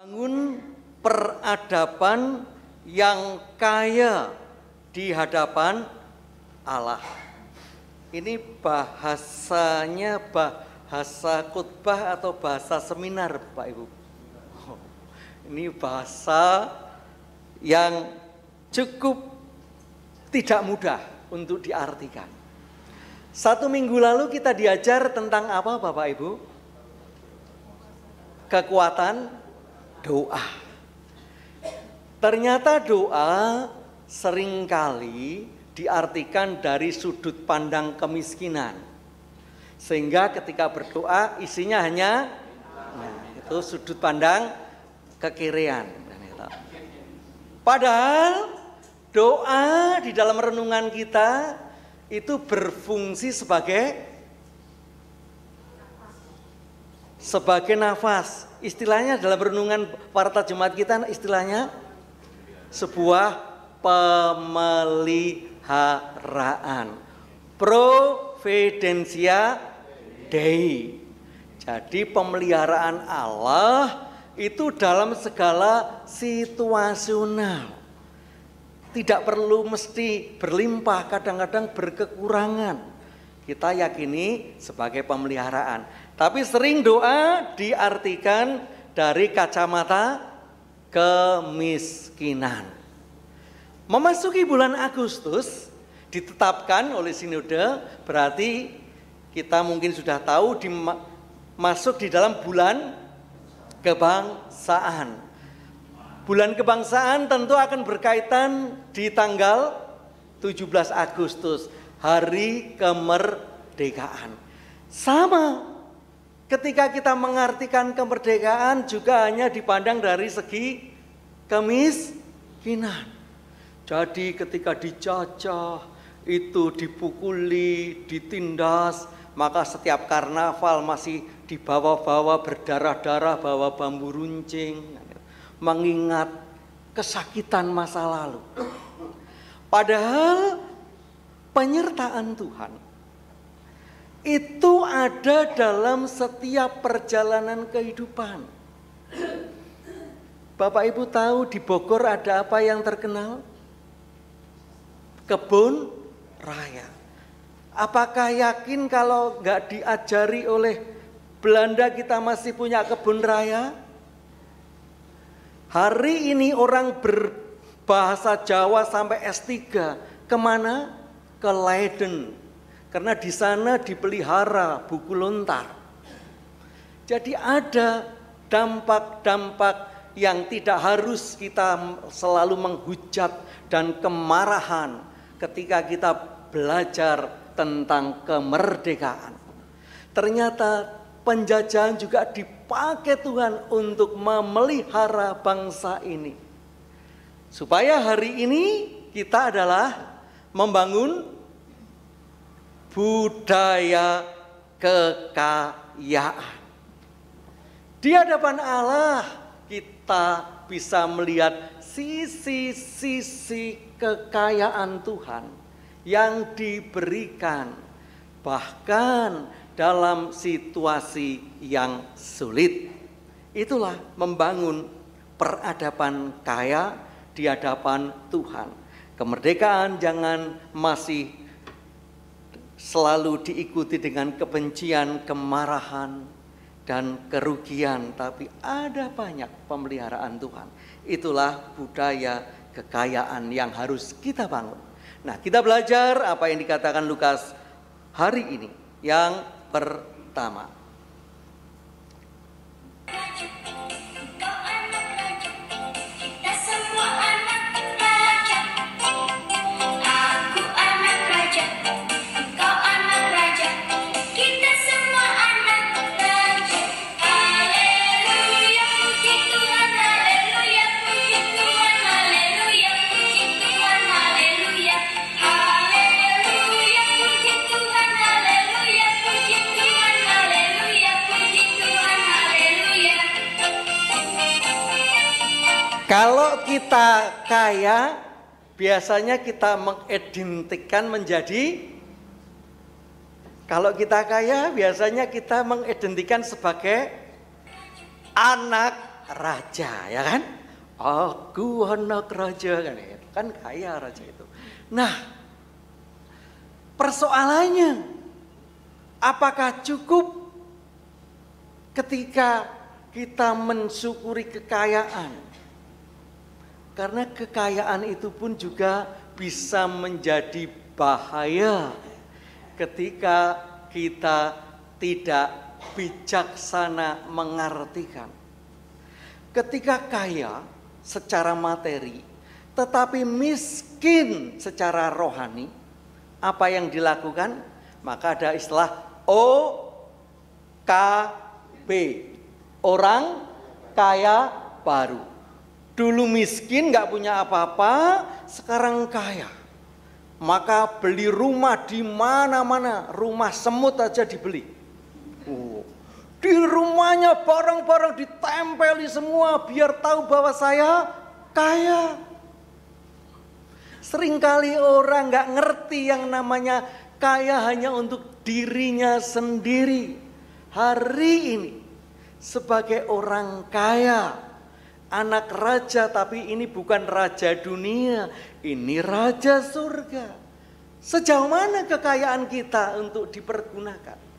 Bangun peradaban yang kaya di hadapan Allah. Ini bahasanya bahasa khutbah atau bahasa seminar, Pak Ibu. Ini bahasa yang cukup tidak mudah untuk diartikan. 1 minggu lalu kita diajar tentang apa, Bapak Ibu? Kekuatan doa. Ternyata doa seringkali diartikan dari sudut pandang kemiskinan. Sehingga ketika berdoa isinya hanya itu sudut pandang kekirian. Padahal doa di dalam renungan kita itu berfungsi sebagai nafas. Istilahnya dalam renungan warta jemaat kita istilahnya sebuah pemeliharaan, providentia Dei. Jadi pemeliharaan Allah itu dalam segala situasional. Tidak perlu mesti berlimpah, kadang-kadang berkekurangan. Kita yakini sebagai pemeliharaan. Tapi sering doa diartikan dari kacamata kemiskinan. Memasuki bulan Agustus ditetapkan oleh sinode, berarti kita mungkin sudah tahu masuk di dalam bulan kebangsaan. Bulan kebangsaan tentu akan berkaitan di tanggal 17 Agustus, hari kemerdekaan. Sama, ketika kita mengartikan kemerdekaan juga hanya dipandang dari segi kemiskinan. Jadi ketika dijajah, itu dipukuli, ditindas, maka setiap karnaval masih dibawa-bawa berdarah-darah, bawa bambu runcing, mengingat kesakitan masa lalu. Padahal penyertaan Tuhan itu ada dalam setiap perjalanan kehidupan. Bapak Ibu tahu di Bogor ada apa yang terkenal? Kebun raya. Apakah yakin kalau nggak diajari oleh Belanda kita masih punya kebun raya? Hari ini orang berbahasa Jawa sampai S3. Kemana? Ke Leiden. Karena di sana dipelihara buku lontar. Jadi ada dampak-dampak yang tidak harus kita selalu menghujat dan kemarahan ketika kita belajar tentang kemerdekaan. Ternyata penjajahan juga dipakai Tuhan untuk memelihara bangsa ini. Supaya hari ini kita adalah membangun budaya kekayaan. Di hadapan Allah kita bisa melihat sisi-sisi kekayaan Tuhan yang diberikan bahkan dalam situasi yang sulit. Itulah membangun peradaban kaya di hadapan Tuhan. Kemerdekaan jangan masih selalu diikuti dengan kebencian, kemarahan, dan kerugian, tapi ada banyak pemeliharaan Tuhan. Itulah budaya kekayaan yang harus kita bangun. Nah, kita belajar apa yang dikatakan Lukas hari ini. Yang pertama, kalau kita kaya, biasanya kita mengidentikan menjadi, kalau kita kaya biasanya kita mengidentikan sebagai anak raja, ya kan? Aku anak raja, kan kaya raja itu. Nah, persoalannya, apakah cukup ketika kita mensyukuri kekayaan? Karena kekayaan itu pun juga bisa menjadi bahaya ketika kita tidak bijaksana mengartikan. Ketika kaya secara materi, tetapi miskin secara rohani, apa yang dilakukan? Maka ada istilah OKB, orang kaya baru. Dulu miskin, gak punya apa-apa, sekarang kaya. Maka beli rumah di mana-mana, rumah semut aja dibeli. Di rumahnya barang-barang ditempeli semua biar tahu bahwa saya kaya. Seringkali orang gak ngerti yang namanya kaya hanya untuk dirinya sendiri. Hari ini sebagai orang kaya, anak raja, tapi ini bukan raja dunia, ini raja surga. Sejauh mana kekayaan kita untuk dipergunakan?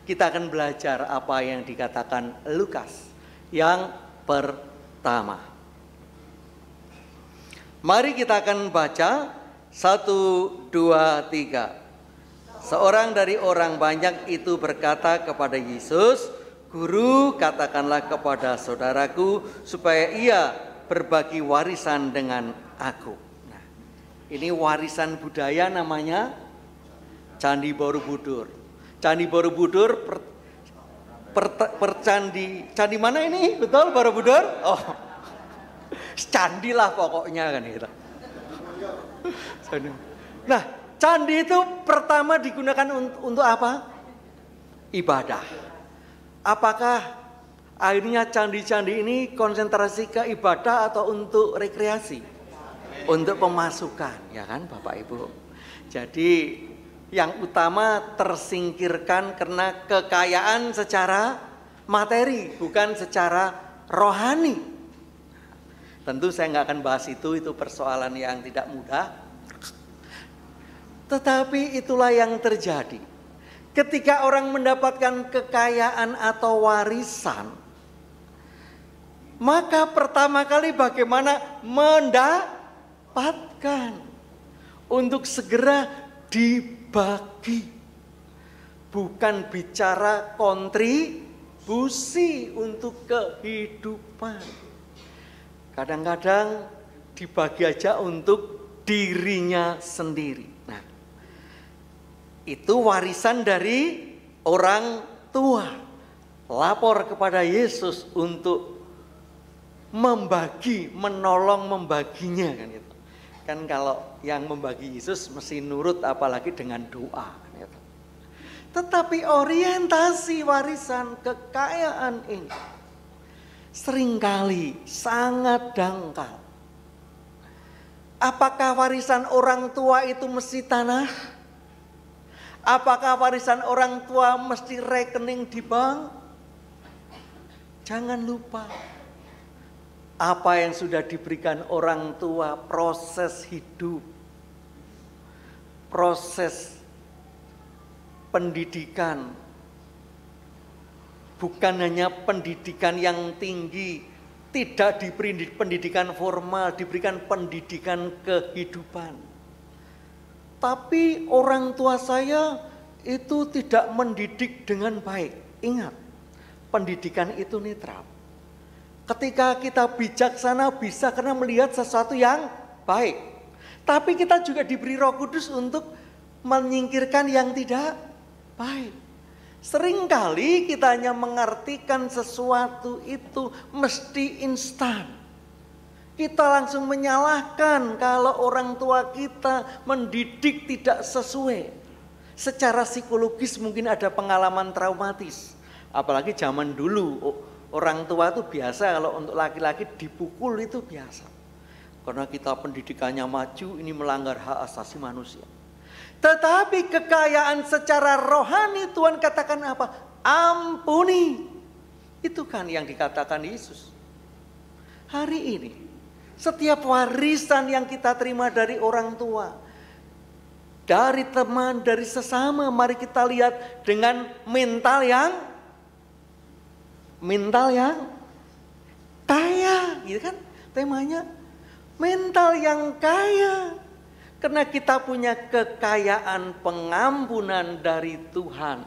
Kita akan belajar apa yang dikatakan Lukas. Yang pertama, mari kita akan baca 1, 2, 3. Seorang dari orang banyak itu berkata kepada Yesus, Guru, katakanlah kepada saudaraku supaya ia berbagi warisan dengan aku. Nah, ini warisan budaya namanya Candi Borobudur. Candi Borobudur candi mana ini? Betul Borobudur? Oh, candi lah pokoknya kan gitu. Nah, candi itu pertama digunakan untuk apa? Ibadah. Apakah akhirnya candi-candi ini konsentrasi ke ibadah atau untuk rekreasi? Untuk pemasukan, ya kan Bapak Ibu. Jadi yang utama tersingkirkan karena kekayaan secara materi, bukan secara rohani. Tentu saya nggak akan bahas itu persoalan yang tidak mudah. Tetapi itulah yang terjadi. Ketika orang mendapatkan kekayaan atau warisan, maka pertama kali bagaimana mendapatkan untuk segera dibagi. Bukan bicara kontribusi untuk kehidupan. Kadang-kadang dibagi aja untuk dirinya sendiri. Nah, itu warisan dari orang tua. Lapor kepada Yesus untuk membagi, menolong membaginya kan itu. Kan kalau yang membagi Yesus mesti nurut, apalagi dengan doa kan itu. Tetapi orientasi warisan kekayaan ini seringkali sangat dangkal. Apakah warisan orang tua itu mesti tanah? Apakah warisan orang tua mesti rekening di bank? Jangan lupa apa yang sudah diberikan orang tua, proses hidup, proses pendidikan. Bukan hanya pendidikan yang tinggi, tidak diberi pendidikan formal, diberikan pendidikan kehidupan. Tapi orang tua saya itu tidak mendidik dengan baik. Ingat, pendidikan itu netral. Ketika kita bijaksana bisa karena melihat sesuatu yang baik. Tapi kita juga diberi Roh Kudus untuk menyingkirkan yang tidak baik. Seringkali kita hanya mengartikan sesuatu itu mesti instan. Kita langsung menyalahkan kalau orang tua kita mendidik tidak sesuai. Secara psikologis mungkin ada pengalaman traumatis. Apalagi zaman dulu orang tua itu biasa kalau untuk laki-laki dipukul itu biasa. Karena kita pendidikannya maju, ini melanggar hak asasi manusia. Tetapi kekayaan secara rohani Tuhan katakan apa? Ampuni. Itu kan yang dikatakan Yesus. Hari ini, setiap warisan yang kita terima dari orang tua, dari teman, dari sesama, mari kita lihat dengan mental yang kaya, gitu kan? Temanya mental yang kaya. Karena kita punya kekayaan pengampunan dari Tuhan.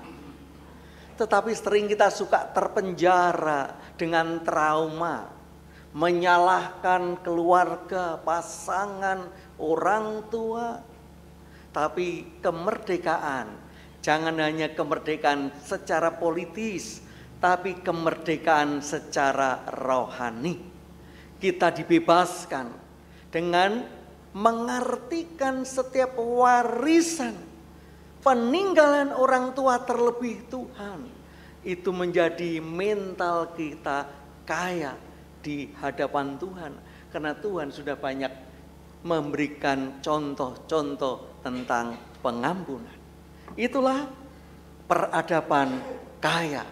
Tetapi sering kita suka terpenjara dengan trauma, menyalahkan keluarga, pasangan, orang tua. Tapi kemerdekaan, jangan hanya kemerdekaan secara politis, tapi kemerdekaan secara rohani. Kita dibebaskan dengan mengartikan setiap warisan peninggalan orang tua terlebih Tuhan. Itu menjadi mental kita kaya di hadapan Tuhan. Karena Tuhan sudah banyak memberikan contoh-contoh tentang pengampunan. Itulah peradaban kaya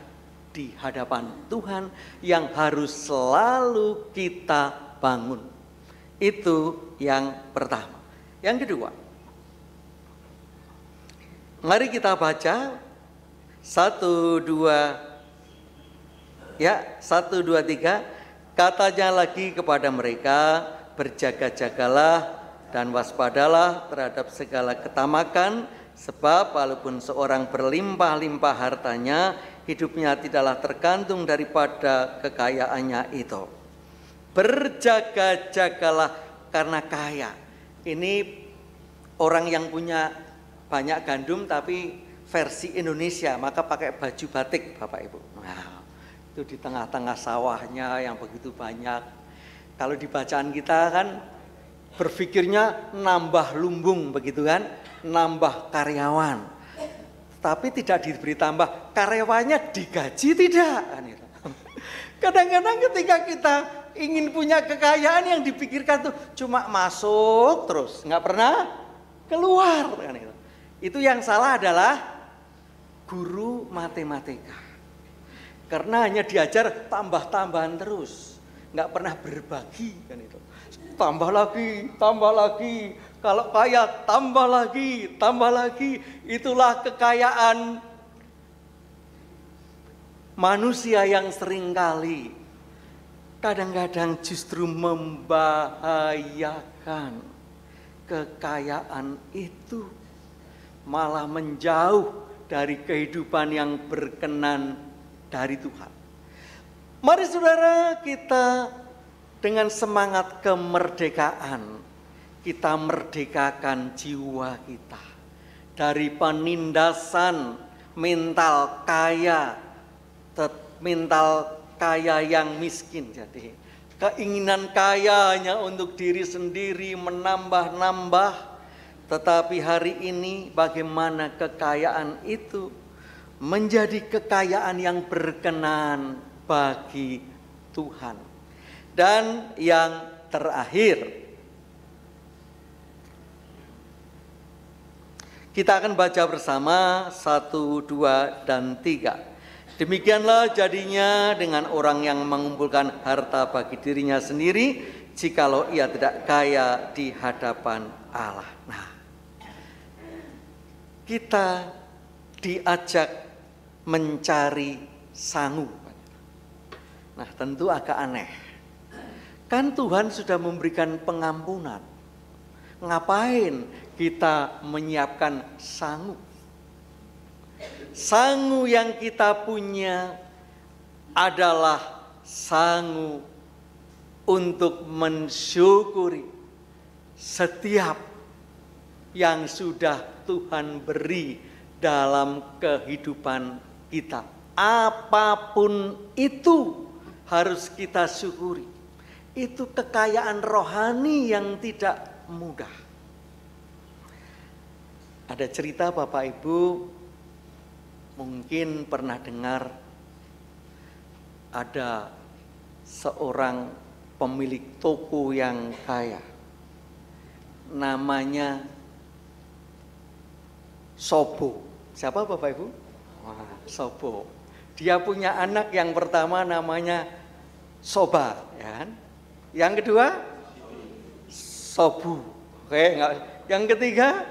di hadapan Tuhan yang harus selalu kita bangun. Itu yang pertama. Yang kedua, mari kita baca 1, 2, 3. Katanya lagi kepada mereka, berjaga-jagalah dan waspadalah terhadap segala ketamakan, sebab walaupun seorang berlimpah-limpah hartanya, hidupnya tidaklah tergantung daripada kekayaannya itu. Berjaga-jagalah karena kaya. Ini orang yang punya banyak gandum tapi versi Indonesia, maka pakai baju batik Bapak Ibu. Nah, itu di tengah-tengah sawahnya yang begitu banyak. Kalau di bacaan kita kan berpikirnya nambah lumbung begitu kan, nambah karyawan. Tapi tidak diberi tambah, karyawannya digaji tidak. Kadang-kadang ketika kita ingin punya kekayaan, yang dipikirkan tuh cuma masuk terus, nggak pernah keluar. Itu yang salah adalah guru matematika. Karena hanya diajar tambah-tambahan terus, nggak pernah berbagi kan itu. Tambah lagi, kalau kaya tambah lagi. Itulah kekayaan manusia yang seringkali kadang-kadang justru membahayakan. Kekayaan itu malah menjauh dari kehidupan yang berkenan dari Tuhan. Mari saudara, kita dengan semangat kemerdekaan, kita merdekakan jiwa kita dari penindasan mental kaya yang miskin. Jadi keinginan kayanya untuk diri sendiri menambah-nambah. Tetapi hari ini bagaimana kekayaan itu menjadi kekayaan yang berkenan bagi Tuhan. Dan yang terakhir, kita akan baca bersama 1, 2, dan 3. Demikianlah jadinya dengan orang yang mengumpulkan harta bagi dirinya sendiri, jikalau ia tidak kaya di hadapan Allah. Nah, kita diajak mencari sangu. Nah, tentu agak aneh. Kan Tuhan sudah memberikan pengampunan. Ngapain kita menyiapkan sangu? Sangu yang kita punya adalah sangu untuk mensyukuri setiap yang sudah Tuhan beri dalam kehidupan kita. Apapun itu harus kita syukuri. Itu kekayaan rohani yang tidak mudah. Ada cerita Bapak Ibu, mungkin pernah dengar ada seorang pemilik toko yang kaya. Namanya Sobo. Siapa Bapak Ibu? Wah, Sobo. Dia punya anak yang pertama namanya Soba, ya kan? Yang kedua, sobu. Oke, yang ketiga,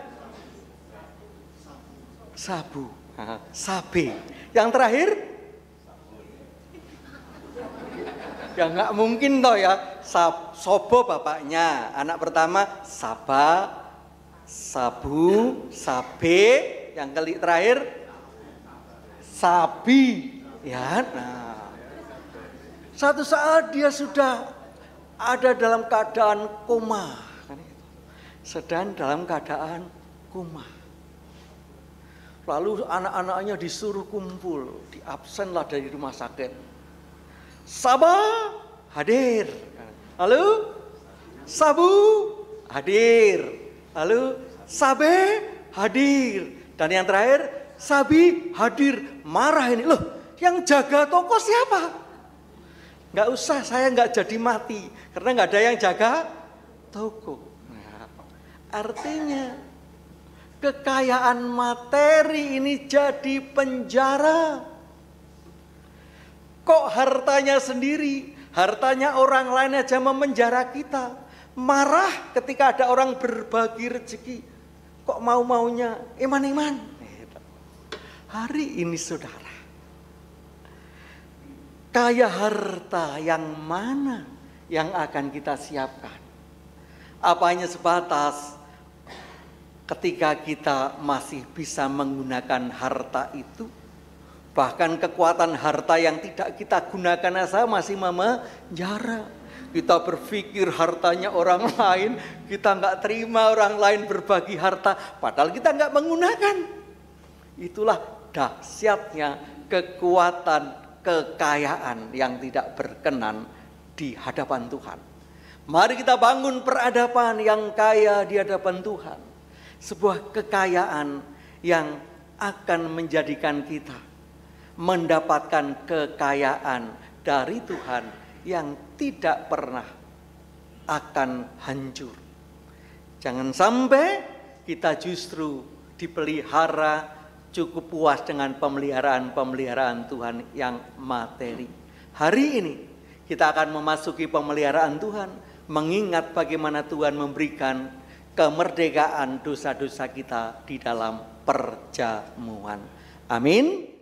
sabu. Sabe. Yang terakhir, ya nggak mungkin toh ya. Sobo bapaknya, anak pertama Saba, Sabu, Sabe, yang terakhir Sabi. Ya, nah, satu saat dia sudah ada dalam keadaan koma, sedang dalam keadaan koma. Lalu anak-anaknya disuruh kumpul, diabsenlah dari rumah sakit. Saba hadir, lalu Sabu hadir, lalu Sabe hadir, dan yang terakhir Sabi hadir. Marah ini, loh yang jaga toko siapa? Nggak usah, saya nggak jadi mati karena nggak ada yang jaga toko. Nah, artinya kekayaan materi ini jadi penjara. Kok hartanya sendiri, hartanya orang lain aja memenjara kita. Marah ketika ada orang berbagi rezeki. Kok mau-maunya iman-iman. Hari ini saudara, kaya harta yang mana yang akan kita siapkan? Apa hanya sebatas ketika kita masih bisa menggunakan harta itu? Bahkan kekuatan harta yang tidak kita gunakan saja masih memenjara. Kita berpikir hartanya orang lain, kita nggak terima orang lain berbagi harta, padahal kita nggak menggunakan. Itulah dahsyatnya kekuatan kekayaan yang tidak berkenan di hadapan Tuhan. Mari kita bangun peradaban yang kaya di hadapan Tuhan. Sebuah kekayaan yang akan menjadikan kita mendapatkan kekayaan dari Tuhan yang tidak pernah akan hancur. Jangan sampai kita justru dipelihara cukup puas dengan pemeliharaan Tuhan yang materi. Hari ini kita akan memasuki pemeliharaan Tuhan, mengingat bagaimana Tuhan memberikan kemerdekaan dosa-dosa kita di dalam perjamuan. Amin.